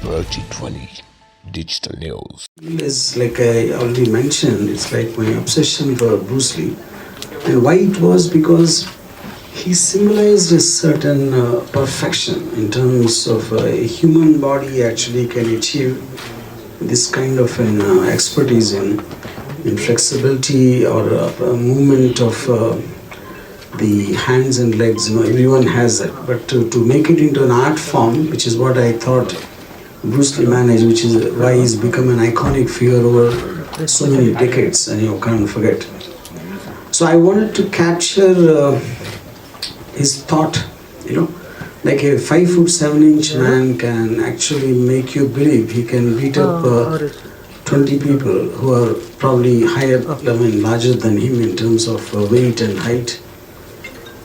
Pratidhvani Digital News. Is like I already mentioned, it's like my obsession for Bruce Lee. And why it was because he symbolized a certain perfection in terms of a human body actually can achieve this kind of an expertise in flexibility or movement of the hands and legs. You know, everyone has that. But to make it into an art form, which is what I thought Bruce Lee managed, which is why he's become an iconic figure over so many decades, and you can't forget. So I wanted to capture his thought, like a 5'7" man can actually make you believe he can beat up 20 people who are probably higher, larger than him in terms of weight and height.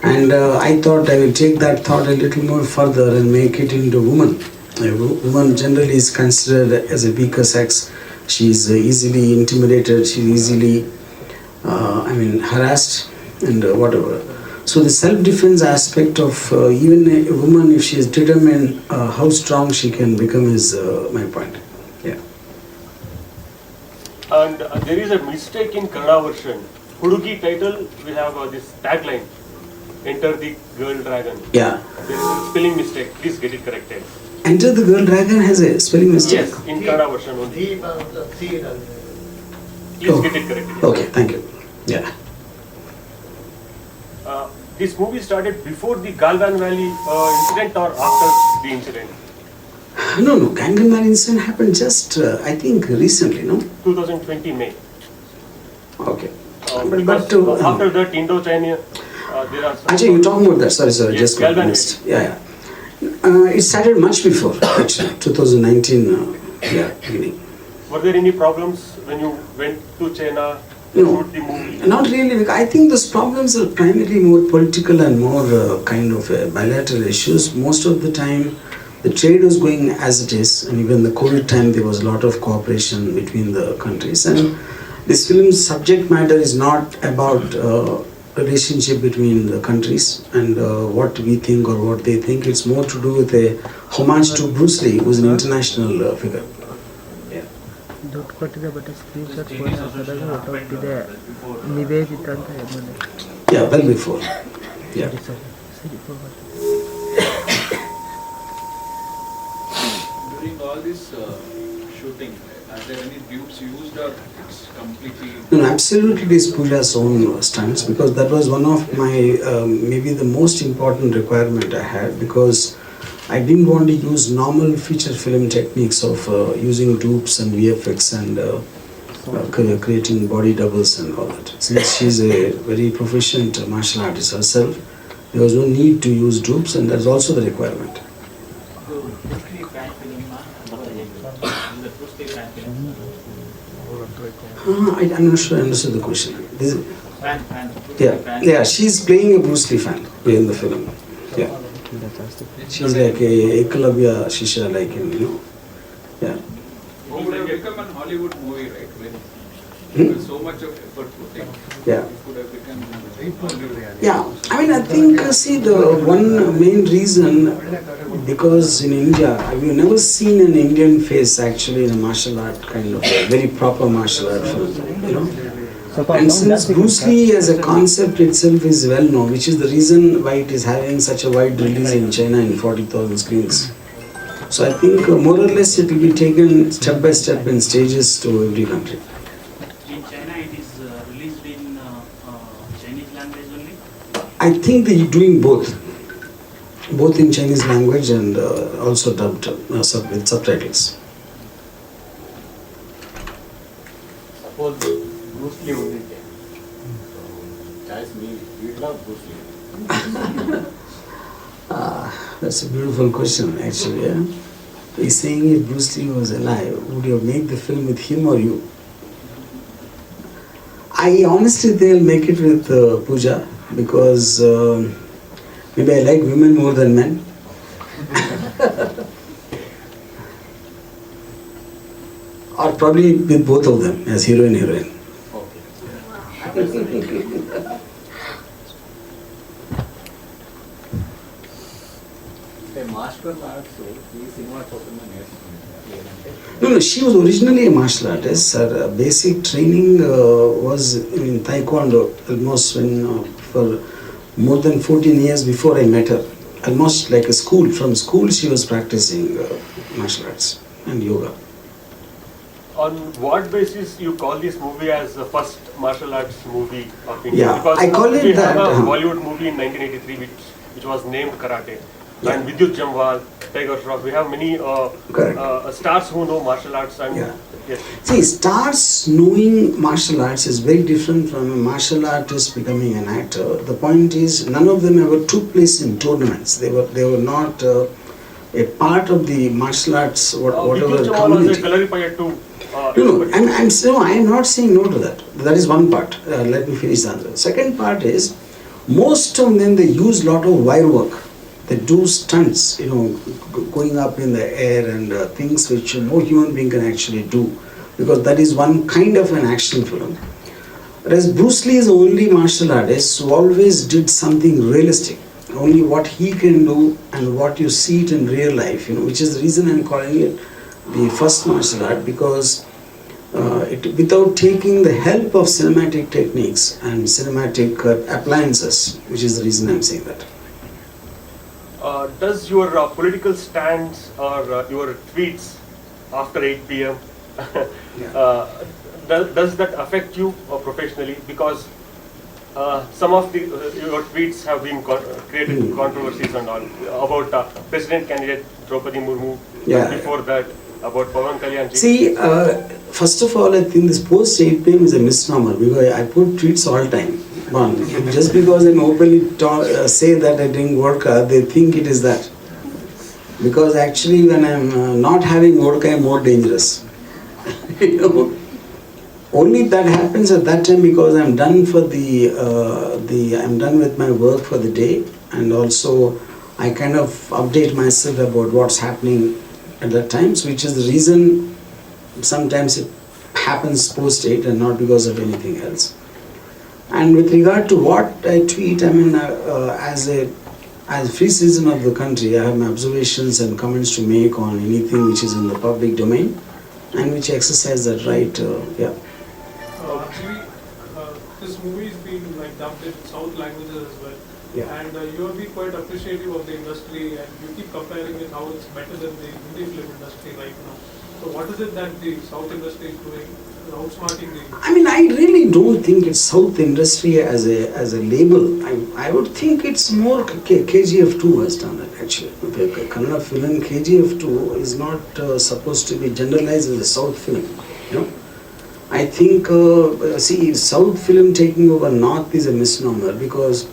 And I thought I will take that thought a little more further and make it into woman. A woman generally is considered as a weaker sex. She's easily intimidated, she's easily, harassed and whatever. So the self-defense aspect of even a woman, if she is determined, how strong she can become is my point. Yeah. And there is a mistake in Kannada version. Hudugi title, we have this tagline, Enter the Girl Dragon. Yeah. There is a spelling mistake. Please get it corrected. Enter the Girl Dragon has a spelling mistake? Yes, in Kannada version only. Please get it corrected. Okay, thank you. Yeah. This movie started before the Galvan Valley incident or after the incident? No, Gangan Valley incident happened just, I think, recently, no? 2020 May. Okay. After that, Indo-China, there are some... Actually, you're talking about that. Sorry, yes, just got missed. Yeah. It started much before, actually, 2019, beginning. Were there any problems when you went to China to No, shoot the movie? not really. Because I think those problems are primarily more political and more kind of bilateral issues. Most of the time, the trade was going as it is, and even the COVID time, there was a lot of cooperation between the countries. And this film's subject matter is not about relationship between the countries and what we think or what they think. It's more to do with a homage to Bruce Lee, who's an international figure. ದುಡ್ಡು ಕೊಟ್ಟಿದೆ but screenshot phone ಹಾಕಿದಾಗ ಹೊರಟೋಗ್ತಿದೆ ನಿವೇದಿತ ಅಂತ ಮನೆ Yeah, well before. Yeah. ಸರಿ During all this shooting, are there any dupes used or it's completely... No, absolutely it is Pooja's own stunts, because that was one of my, maybe the most important requirement I had, because I didn't want to use normal feature film techniques of using dupes and VFX and creating body doubles and all that. Since she's a very proficient martial artist herself, there was no need to use dupes, and that's also the requirement. I'm not sure I understood the question. Yeah, she's playing a Bruce Lee fan in the film. Yeah. She's like a Ekalabya Shisha, like him, Yeah. It would have become a Hollywood movie, right? With so much of effort put in. Yeah. It would have become Hollywood. Yeah, I think, see, the one main reason, because in India, we've never seen an Indian face actually in a martial art kind of, a very proper martial art film, And since Bruce Lee as a concept itself is well known, which is the reason why it is having such a wide release in China in 40,000 screens. So I think more or less it will be taken step by step in stages to every country. In China it is released in Chinese language only? I think they're doing both in Chinese language and also dubbed with subtitles. Suppose Bruce Lee would be That's me. We love Bruce Lee. That's a beautiful question, actually. Yeah? He's saying if Bruce Lee was alive, would you have made the film with him or you? I honestly think I'll make it with Pooja, because maybe I like women more than men. Or probably with both of them as hero and heroine. Master arts ಈ cinema total ನೇರ್ಸ್ಕೊಂಡಿದ್ದಾರೆ. No, she was originally a martial artist. Her basic training was in Taekwondo, almost for more than 14 years before I met her. Almost like a school. From school, she was practicing martial arts and yoga. On what basis you call this movie as the first martial arts movie of India? Yeah, Because I call it we that, have a Bollywood movie in 1983 which was named Karate. Yeah. And Vidyut Jamwal, Tiger Shroff, we have many stars who know martial arts. And Yeah. yes. See, stars knowing martial arts is very different from a martial artist becoming an actor. The point is, none of them ever took place in tournaments. They were not a part of the martial arts, whatever Vidyut Jamwal community. was a clarifier too. I am not saying no to that. That is one part. Let me finish the answer. Second part is, most of them, they use lot of wire work. They do stunts, going up in the air and things which no human being can actually do, because that is one kind of an action film. Whereas Bruce Lee is the only martial artist who always did something realistic, only what he can do and what you see it in real life, which is the reason I am calling it the first martial art, because without taking the help of cinematic techniques and cinematic appliances, which is the reason I am saying that. Does your political stance or your tweets after 8 p.m. Does that affect you professionally? Because some of your tweets have been created controversies and all about president candidate Draupadi Murmu. Yeah. Before that, about Pawan Kalyanji. See, first of all, I think this post 8 p.m. is a misnomer, because I put tweets all time. One, just because I openly say that I drink vodka, they think it is that. Because actually, when I'm not having vodka, I'm more dangerous. Only that happens at that time because I'm done for I'm done with my work for the day, and also I kind of update myself about what's happening at that time, so which is the reason sometimes it happens post 8 and not because of anything else. And with regard to what I tweet, I mean, as a free citizen of the country, I have my observations and comments to make on anything which is in the public domain, and which exercise that right. Actually, this movie is being dubbed in South languages as well. Yeah. And you have been quite appreciative of the industry, and you keep comparing it how it's better than the Hindi film industry right now. So what is it that the South industry is doing, outsmarting the... I mean, I really don't think it's South industry as a label. I would think it's more KGF2 has done it actually. The Kannada film KGF2 is not supposed to be generalized as a South film. I think, South film taking over North is a misnomer, because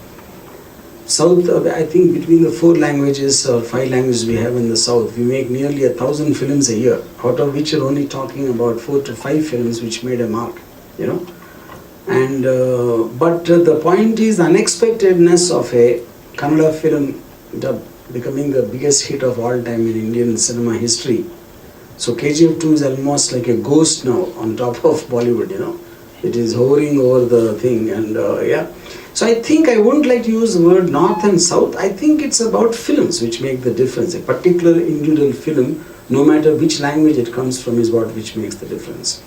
South, I think between the 4 languages or 5 languages we have in the South, we make nearly 1,000 films a year, out of which you're only talking about 4 to 5 films which made a mark, And, but the point is unexpectedness of a Kannada film becoming the biggest hit of all time in Indian cinema history. So KGF2 is almost like a ghost now on top of Bollywood, It is hovering over the thing, and So I think I wouldn't like to use the word North and South. I think it's about films which make the difference. A particular individual film, no matter which language it comes from, is what which makes the difference.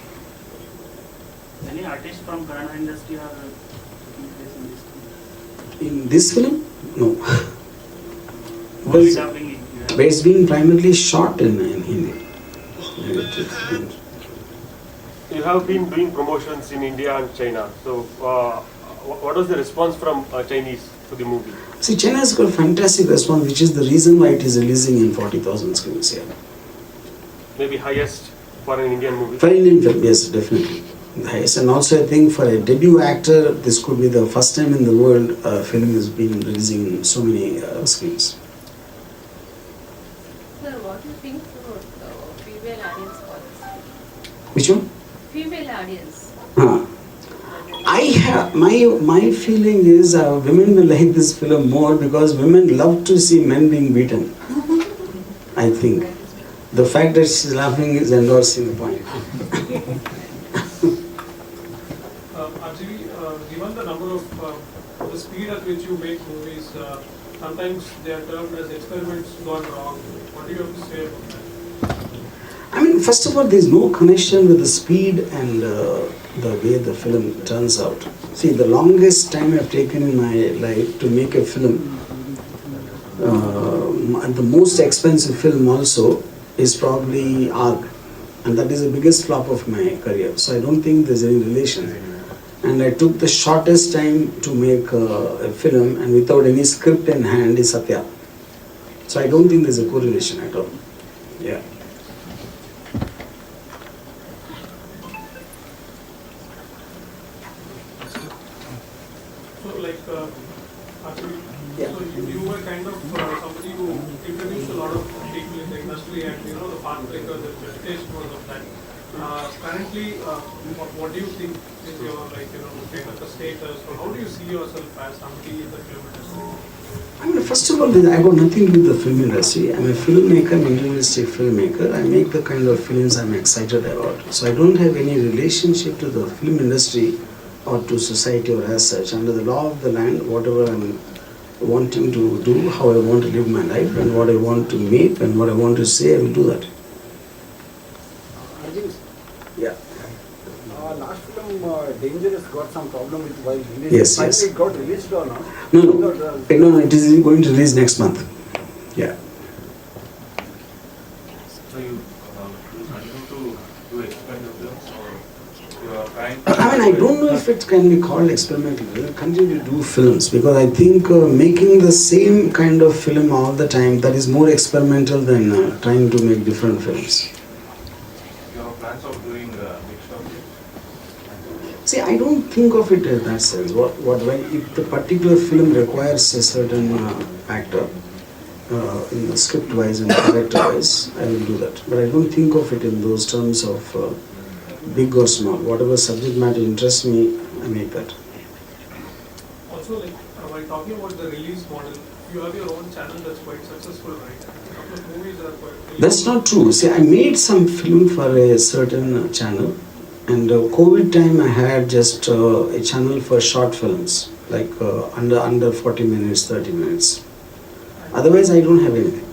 Any artists from Kannada industry are taking place in this film? In this film? No. Only dubbing it. But it's been primarily shot in Hindi. You have been doing promotions in India and China. So, what was the response from Chinese to the movie? See, China has got a fantastic response, which is the reason why it is releasing in 40,000 screens here. Maybe highest for an Indian movie? For Indian film, yes, definitely. The highest. And also I think for a debut actor, this could be the first time in the world a film has been releasing in so many screens. Sir, what do you think about female audience for this? Which one? Female audience. I have my feeling is women will like this film more because women love to see men being beaten. I think the fact that she's laughing is endorsing the point. RGV, given the number of the speed at which you make movies, sometimes they are termed as experiments gone wrong. What do you have to say about that? I mean, first of all, there is no connection with the speed and the way the film turns out. See, the longest time I've taken in my life to make a film, and the most expensive film also, is probably ARG. And that is the biggest flop of my career. So I don't think there's any relation. And I took the shortest time to make a film and without any script in hand is Satya. So I don't think there's a correlation at all. Yeah. So like, actually, Yeah. so you were kind of somebody who introduced a lot of people in the industry, and you know the path breaker, the reputation was of that. Currently, what do you think is your kind of a status, or how do you see yourself as somebody in the film industry? I mean, first of all, I got nothing to do with the film industry. I'm a filmmaker, I'm an individualistic filmmaker. I make the kind of films I'm excited about. So I don't have any relationship to the film industry or to society or as such. Under the law of the land, whatever I'm wanting to do, how I want to live my life, and what I want to make, and what I want to say, I will do that. Yeah. Last film, Dangerous, got some problem with while release. Yes, Finally, yes. it got released or not? No, it is going to release next month. Yeah. So you continue to do experimental films, or you are trying I mean, I don't know if it can be called experimental. We'll continue to do films because I think making the same kind of film all the time, that is more experimental than trying to make different films. your plans of doing mixed of it? See, I don't think of it in that sense. If the particular film requires a certain actor, script-wise and character-wise, I will do that. But I don't think of it in those terms of big or small. Whatever subject matter interests me, I make that. Also, like while talking about the release model, you have your own channel that's quite successful, right? A couple of movies are quite. That's not true. See, I made some film for a certain channel, and COVID time I had just a channel for short films, like under 40 minutes, 30 minutes. Otherwise, I don't have anything.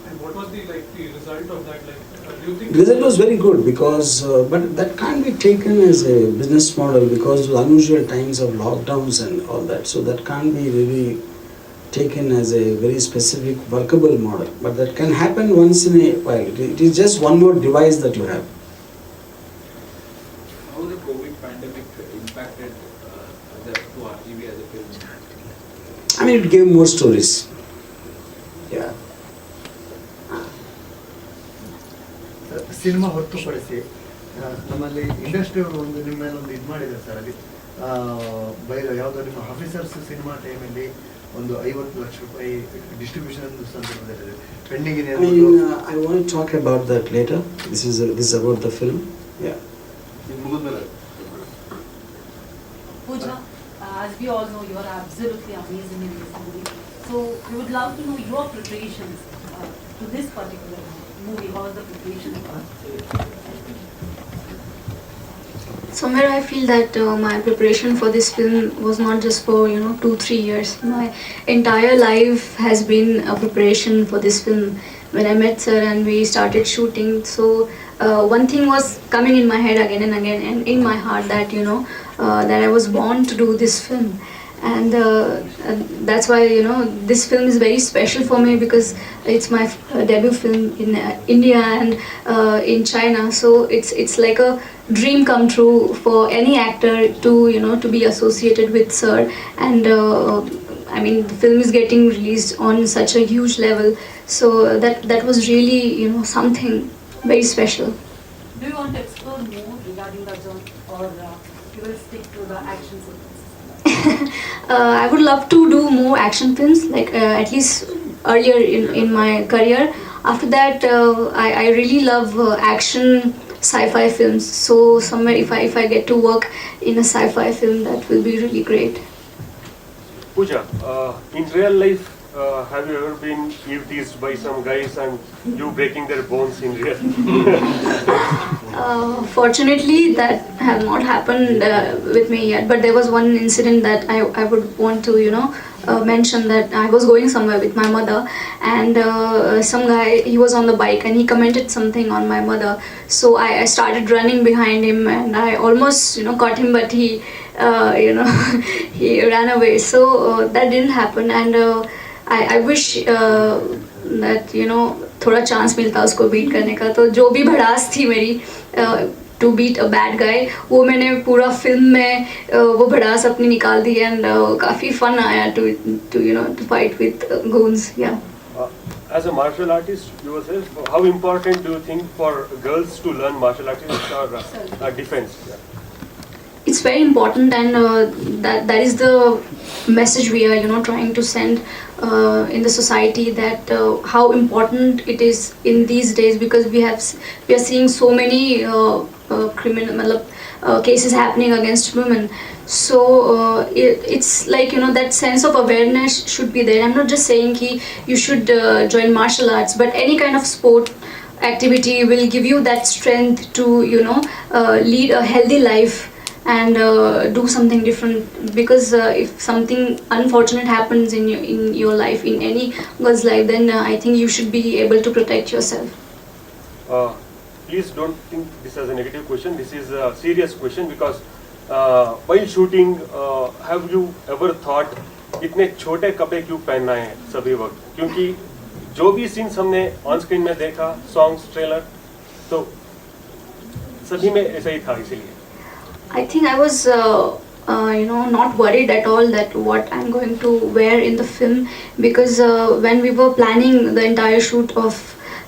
And what was the result of that? Do you think The result was very good because, but that can't be taken as a business model because of the unusual times of lockdowns and all that. So that can't be really taken as a very specific workable model. But that can happen once in a while. It is just one more device that you have. How the COVID pandemic impacted to RGV as a film? I mean, it gave more stories. Yeah. Cinema ಹೊರತುಪಡಿಸಿ ನಮ್ಮಲ್ಲಿ ಇಂಡಸ್ಟ್ರಿಯವರು ನಿಮ್ಮ ಮೇಲೆ ಒಂದು ಇದು ಮಾಡಿದ್ದಾರೆ sir ಅಲ್ಲಿ ಯಾವುದೋ ನಿಮ್ಮ ಆಫೀಸರ್ಸ್ ಸಿನಿಮಾ ಟೈಮಲ್ಲಿ ಒಂದು 50 ಲಕ್ಷ ರೂಪಾಯಿ ಡಿಸ್ಟ್ರಿಬ್ಯೂಷನ್ ಸಂದರ್ಭದಲ್ಲಿ ಪೆಂಡಿಂಗ್ ಇದೆ. I want to talk about that later. This is about the film. Yeah. Pooja, as we all know, you are absolutely amazing in this movie. So we would love to know your preparations to this particular movie. How was the preparation? Somewhere I feel that my preparation for this film was not just for 2-3 years. My entire life has been a preparation for this film. When I met sir and we started shooting, so one thing was coming in my head again and again and in my heart that that I was born to do this film. And that's why this film is very special for me because it's my debut film in India and in China. So it's like a dream come true for any actor to to be associated with sir. And I mean, the film is getting released on such a huge level. So that was really something very special. Do you want to explore more regarding the genre, or you will stick to the action sequences? I would love to do more action films, like at least earlier in my career. After that, I really love action sci-fi films. So somewhere if I get to work in a sci-fi film, that will be really great. Pooja, in real life, have you ever been teased by some guys and you breaking their bones in real? Fortunately, that have not happened with me yet. But there was one incident that I would want to, mention, that I was going somewhere with my mother, and some guy, he was on the bike and he commented something on my mother. So I started running behind him and I almost, caught him, but he, he ran away. So that didn't happen, and I wish that थोड़ा chance मिलता उसको beat करने का. तो जो भी भड़ास थी मेरी to beat a bad guy, वो मैंने पूरा फिल्म में वो भड़ास अपनी निकाल दी, एंड काफ़ी फन आया to to fight with goons. Yeah. As a martial artist yourself, how important do you think for girls to learn martial arts or defense? Yeah. It's very important, and that is the message we are trying to send in the society, that how important it is in these days, because we are seeing so many criminal cases happening against women. So it's like that sense of awareness should be there. I'm not just saying you should join martial arts, but any kind of sport activity will give you that strength to lead a healthy life and do something different. Because if something unfortunate happens in your life, in any girl's life, then I think you should be able to protect yourself. Please don't think this as a negative question. This is a serious question, because while shooting, have you ever thought इतने छोटे कपड़े क्यों पहनना है सभी वक्त? क्योंकि जो भी सीन्स हमने ऑन स्क्रीन में देखा, सॉन्ग्स, ट्रेलर, तो सभी में ऐसा ही था. इसीलिए I think I was not worried at all that what I'm going to wear in the film, because when we were planning the entire shoot of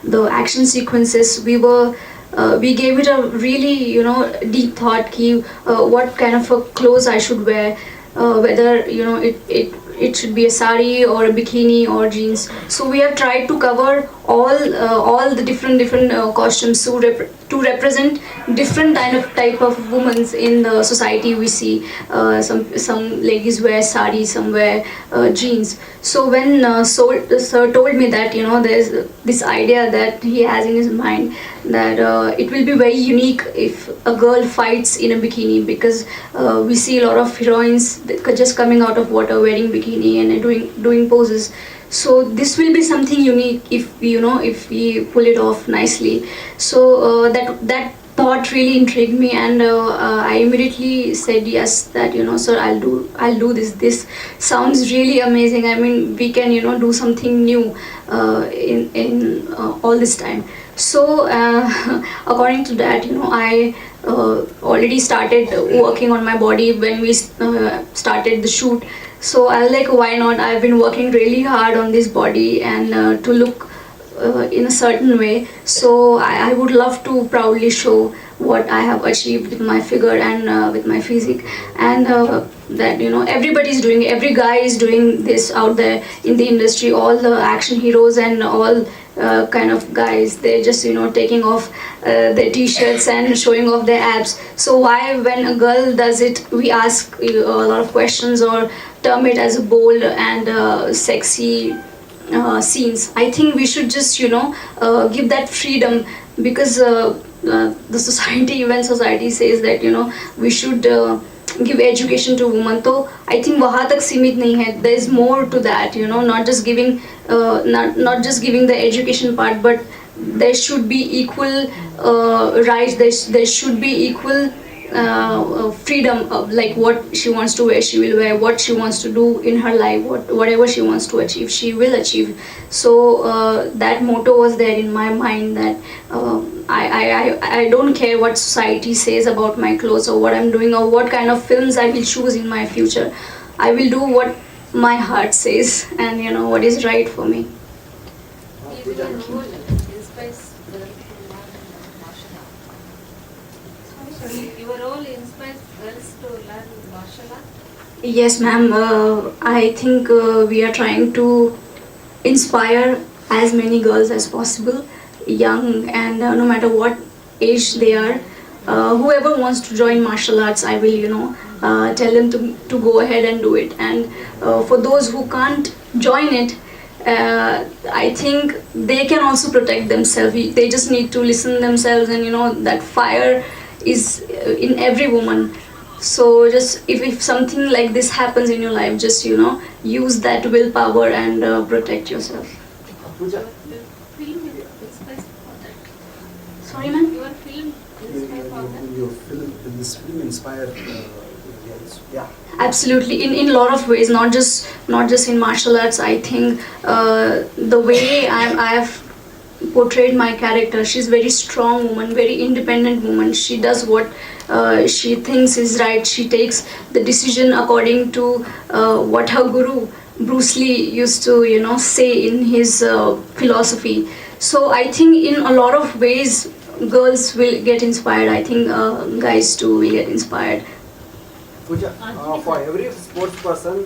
the action sequences, we gave it a really deep thought ki what kind of a clothes I should wear, whether it should be a sari or a bikini or jeans. So we have tried to cover all the different costumes to represent different type of women in the society we see. Some ladies wear sari, some wear jeans. So when sir told me that there's this idea that he has in his mind, that it will be very unique if a girl fights in a bikini, because we see a lot of heroines just coming out of water wearing bikini and doing poses. So this will be something unique if we pull it off nicely. So that thought really intrigued me, and I immediately said yes, that sir, I'll do this. This sounds really amazing. I mean, we can do something new in all this time. So according to that, I already started working on my body when we started the shoot. So I was like, why not? I've been working really hard on this body and to look in a certain way. So I would love to proudly show what I have achieved with my figure and with my physique, and that everybody's doing, every guy is doing this out there in the industry. All the action heroes and all kind of guys, they're just taking off their t-shirts and showing off their abs. So why, when a girl does it, we ask a lot of questions or term it as a bold and sexy scenes? I think we should just give that freedom, because the society, when society says that we should give education to women, so I think वहाँ तक सीमित नहीं है. There is more to that, not just giving not just giving the education part, but there should be equal rights. There should be equal freedom of like what she wants to wear, she will wear. What she wants to do in her life, whatever she wants to achieve, she will achieve. So that motto was there in my mind, that I don't care what society says about my clothes or what I'm doing or what kind of films I will choose in my future. I will do what my heart says and what is right for me. Your role inspires girls to learn martial art? Yes, ma'am. I think we are trying to inspire as many girls as possible, young and no matter what age they are. Whoever wants to join martial arts, I will, tell them to go ahead and do it. And for those who can't join it, I think they can also protect themselves. They just need to listen themselves, and that fire is in every woman. So just if something like this happens in your life, just use that willpower and protect yourself. Film inspires for that. Sorry, ma'am. Your film inspires for that. Your film, this film inspired. Yeah. Absolutely, in a lot of ways, not just in martial arts. I think the way I have portrayed my character, she's very strong woman, very independent woman. She does what she thinks is right. She takes the decision according to what her guru Bruce Lee used to say in his philosophy. So I think in a lot of ways girls will get inspired. I think guys too will get inspired. Pooja, for every sports person,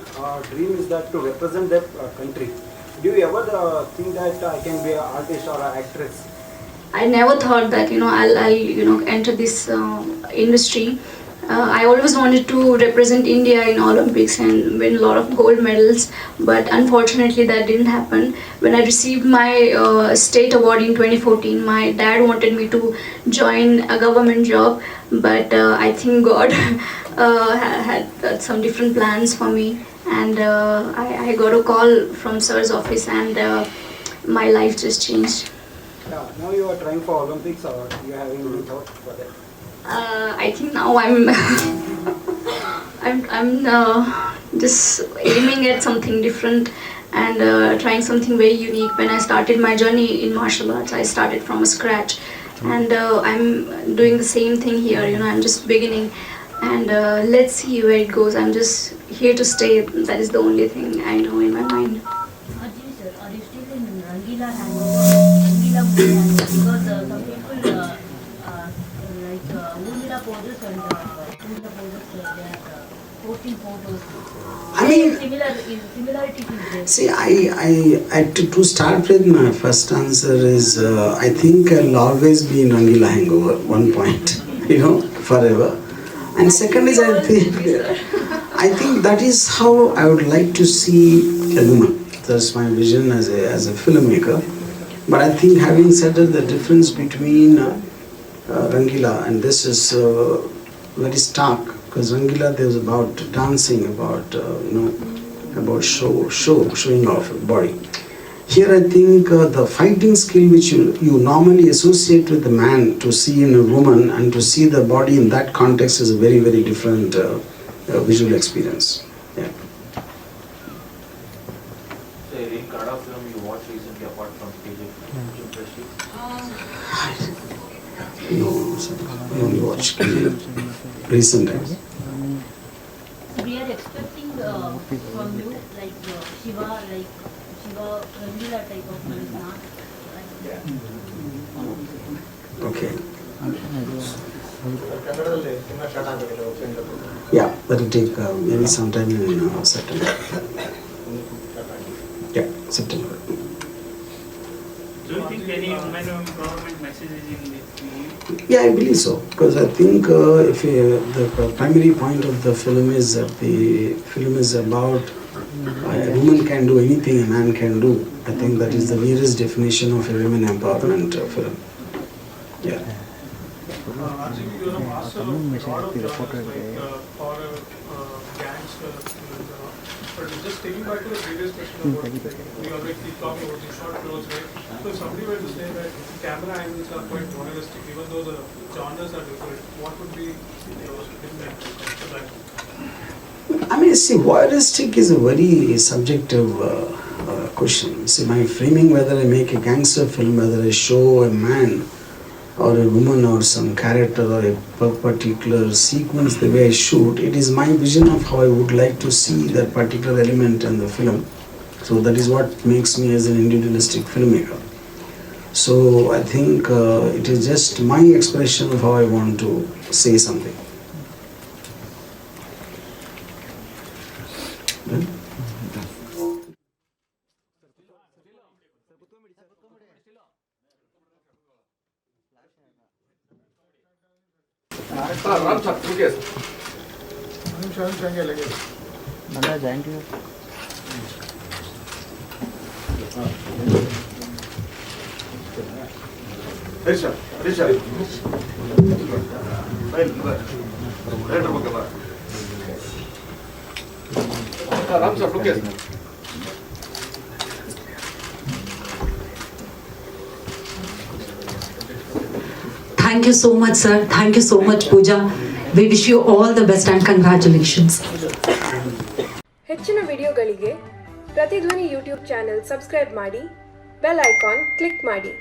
dream is that to represent their country. Do you ever think that I can be an artist or an actress? I never thought that I'll enter this industry. I always wanted to represent India in Olympics and win a lot of gold medals, but unfortunately that didn't happen. When I received my state award in 2014, my dad wanted me to join a government job, but I think God had some different plans for me, and I got a call from sir's office, and my life just changed. Yeah, now you are trying for Olympics, or you are having any thought for that? I think now I'm just aiming at something different and trying something very unique. When I started my journey in martial arts, I started from scratch, and I'm doing the same thing here. I'm just beginning, and let's see where it goes. I'm just here to stay. That is the only thing I know in my mind. RGV sir, are you still in Rangila hangover? Rangila movie hangover? Because some people like Urmila poses and Pooja poses, they are posting photos. I mean, Similarity is there. see, I to start with, my first answer is I think I'll always be in Rangila hangover, one point, forever. And second is I think that is how I would like to see a woman. That's my vision as a filmmaker. But I think, having said that, the difference between Rangila and this is very stark, because Rangila there was about dancing, about about showing off the body. Here I think the fighting skill which you normally associate with the man to see in a woman, and to see the body in that context is a very, very different visual experience. Yeah. So any Kannada film you watched recently apart from KG? No, I only watched recent times. So we are expecting from you Shiva Rangila type of film, not Okay. Yeah, that will take maybe sometime in September. Yeah, September. Do you think any women empowerment message is in this movie? Yeah, I believe so, because I think if the primary point of the film is that the film is about a woman can do anything a man can do. I think that is the nearest definition of a women empowerment film. Yeah. RGV, you're a master of a lot of genres, like horror, gangster, but just taking back to the previous question about, we already keep talking about the short clothes, right? So if somebody were to say that camera angles are quite monolistic, even though the genres are different, what would be your different for that? I mean, see, voyeuristic is a very subjective question. See, my framing, whether I make a gangster film, whether I show a man or a woman or some character or a particular sequence, the way I shoot, it is my vision of how I would like to see that particular element in the film. So that is what makes me as an individualistic filmmaker. So I think it is just my expression of how I want to say something. Nanda, join to you. Thank you so much, sir. Thank you so much, Pooja. We wish you all the best and congratulations. ಹೆಚ್ಚಿನ ವಿಡಿಯೋಗಳಿಗೆ ಪ್ರತಿಧ್ವನಿ YouTube channel subscribe ಮಾಡಿ, bell icon click ಮಾಡಿ.